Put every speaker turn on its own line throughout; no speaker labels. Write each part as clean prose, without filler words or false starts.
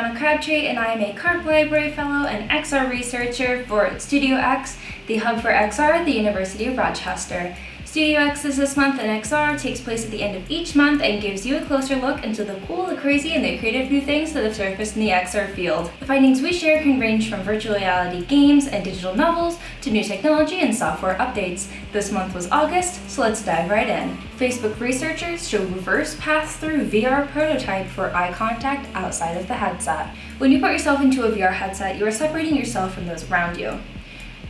Brianna Crabtree, and I am a Carp Library Fellow and XR researcher for Studio X, the hub for XR at the University of Rochester. Studio X is this month, and XR takes place at the end of each month and gives you a closer look into the cool, the crazy, and the creative new things that have surfaced in the XR field. The findings we share can range from virtual reality games and digital novels to new technology and software updates. This month was August, so let's dive right in. Facebook researchers show reverse pass-through VR prototype for eye contact outside of the headset. When you put yourself into a VR headset, you are separating yourself from those around you.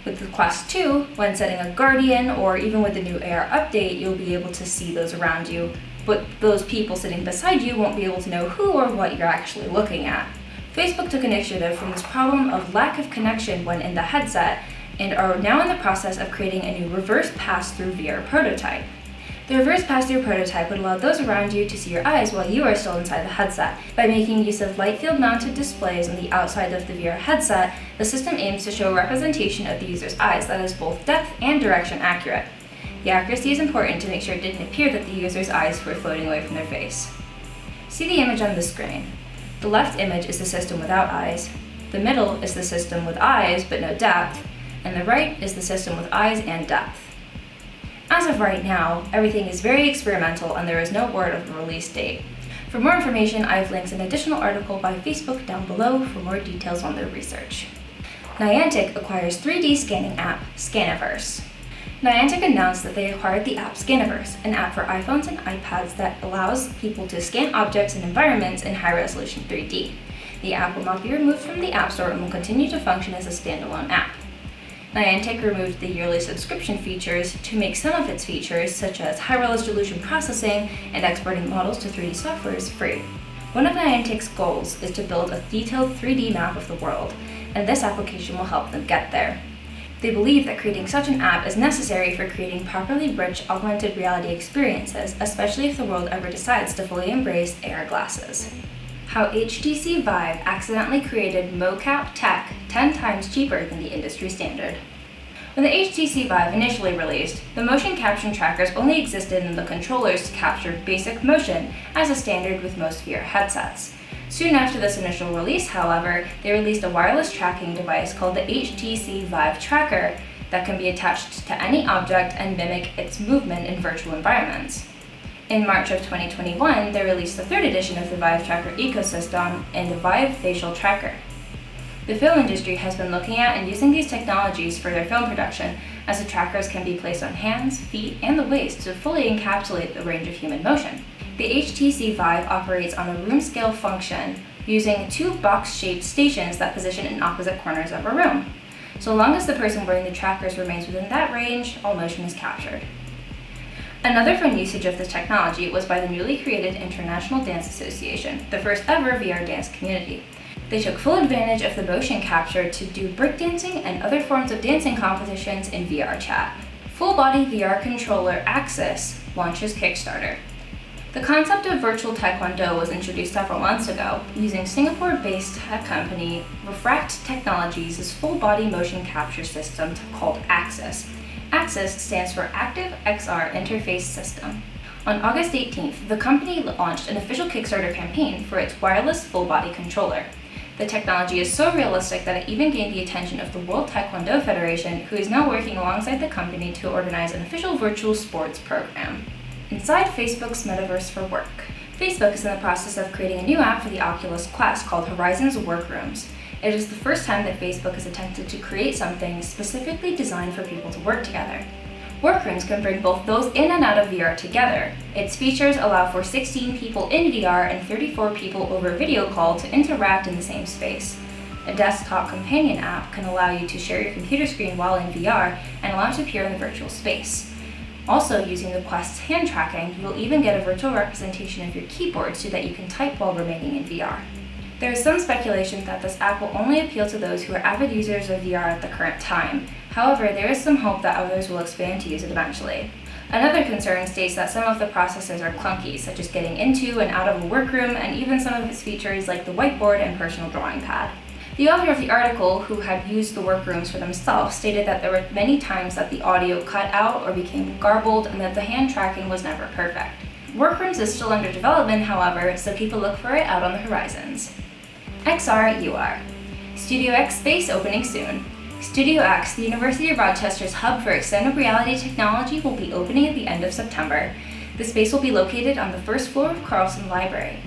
With the Quest 2, when setting a Guardian, or even with the new AR update, you'll be able to see those around you, but those people sitting beside you won't be able to know who or what you're actually looking at. Facebook took initiative from this problem of lack of connection when in the headset, and are now in the process of creating a new reverse pass-through VR prototype. The reverse pass-through prototype would allow those around you to see your eyes while you are still inside the headset. By making use of light field mounted displays on the outside of the VR headset, the system aims to show a representation of the user's eyes that is both depth and direction accurate. The accuracy is important to make sure it didn't appear that the user's eyes were floating away from their face. See the image on the screen. The left image is the system without eyes, the middle is the system with eyes but no depth, and the right is the system with eyes and depth. As of right now, everything is very experimental and there is no word of a release date. For more information, I have linked an additional article by Facebook down below for more details on their research. Niantic acquires 3D scanning app, Scaniverse. Niantic announced that they acquired the app Scaniverse, an app for iPhones and iPads that allows people to scan objects and environments in high-resolution 3D. The app will not be removed from the App Store and will continue to function as a standalone app. Niantic removed the yearly subscription features to make some of its features, such as high-resolution processing and exporting models to 3D software, free. One of Niantic's goals is to build a detailed 3D map of the world, and this application will help them get there. They believe that creating such an app is necessary for creating properly rich augmented reality experiences, especially if the world ever decides to fully embrace AR glasses. How HTC Vive accidentally created mocap tech 10 times cheaper than the industry standard. When the HTC Vive initially released, the motion capture trackers only existed in the controllers to capture basic motion as a standard with most VR headsets. Soon after this initial release, however, they released a wireless tracking device called the HTC Vive Tracker that can be attached to any object and mimic its movement in virtual environments. In March of 2021, they released the third edition of the Vive Tracker ecosystem and the Vive Facial Tracker. The film industry has been looking at and using these technologies for their film production, as the trackers can be placed on hands, feet, and the waist to fully encapsulate the range of human motion. The HTC Vive operates on a room-scale function, using two box-shaped stations that position in opposite corners of a room. So long as the person wearing the trackers remains within that range, all motion is captured. Another fun usage of this technology was by the newly created International Dance Association, the first ever VR dance community. They took full advantage of the motion capture to do breakdancing and other forms of dancing competitions in VR chat. Full body VR controller Axis launches Kickstarter. The concept of virtual taekwondo was introduced several months ago, using Singapore-based tech company Refract Technologies' full body motion capture system called Axis. Axis stands for Active XR Interface System. On August 18th, the company launched an official Kickstarter campaign for its wireless full-body controller. The technology is so realistic that it even gained the attention of the World Taekwondo Federation, who is now working alongside the company to organize an official virtual sports program. Inside Facebook's Metaverse for Work. Facebook is in the process of creating a new app for the Oculus Quest called Horizons Workrooms. It is the first time that Facebook has attempted to create something specifically designed for people to work together. Workrooms can bring both those in and out of VR together. Its features allow for 16 people in VR and 34 people over video call to interact in the same space. A desktop companion app can allow you to share your computer screen while in VR and allow it to appear in the virtual space. Also, using the Quest's hand tracking, you will even get a virtual representation of your keyboard so that you can type while remaining in VR. There is some speculation that this app will only appeal to those who are avid users of VR at the current time. However, there is some hope that others will expand to use it eventually. Another concern states that some of the processes are clunky, such as getting into and out of a workroom, and even some of its features like the whiteboard and personal drawing pad. The author of the article, who had used the workrooms for themselves, stated that there were many times that the audio cut out or became garbled and that the hand tracking was never perfect. Workrooms is still under development, however, so keep a look for it out on the horizons. XR UR. Studio X space opening soon. Studio X, the University of Rochester's hub for extended reality technology, will be opening at the end of September. The space will be located on the first floor of Carlson Library.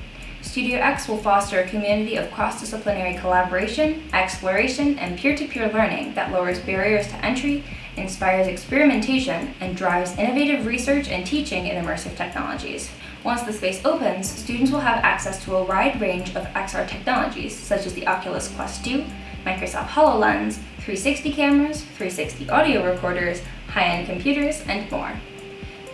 Studio X will foster a community of cross-disciplinary collaboration, exploration, and peer-to-peer learning that lowers barriers to entry, inspires experimentation, and drives innovative research and teaching in immersive technologies. Once the space opens, students will have access to a wide range of XR technologies, such as the Oculus Quest 2, Microsoft HoloLens, 360 cameras, 360 audio recorders, high-end computers, and more.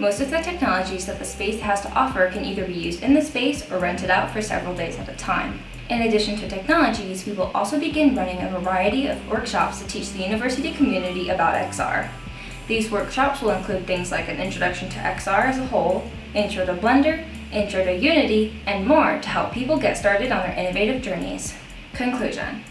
Most of the technologies that the space has to offer can either be used in the space or rented out for several days at a time. In addition to technologies, we will also begin running a variety of workshops to teach the university community about XR. These workshops will include things like an introduction to XR as a whole, intro to Blender, intro to Unity, and more to help people get started on their innovative journeys. Conclusion.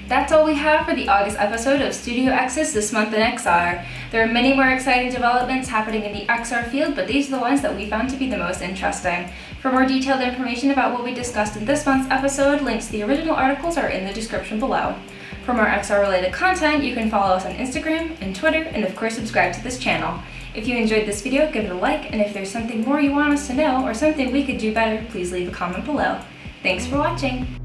That's all we have for the August episode of Studio X's This Month in XR. There are many more exciting developments happening in the XR field, but these are the ones that we found to be the most interesting. For more detailed information about what we discussed in this month's episode, links to the original articles are in the description below. For more XR-related content, you can follow us on Instagram and Twitter, and of course subscribe to this channel. If you enjoyed this video, give it a like, and if there's something more you want us to know or something we could do better, please leave a comment below. Thanks for watching!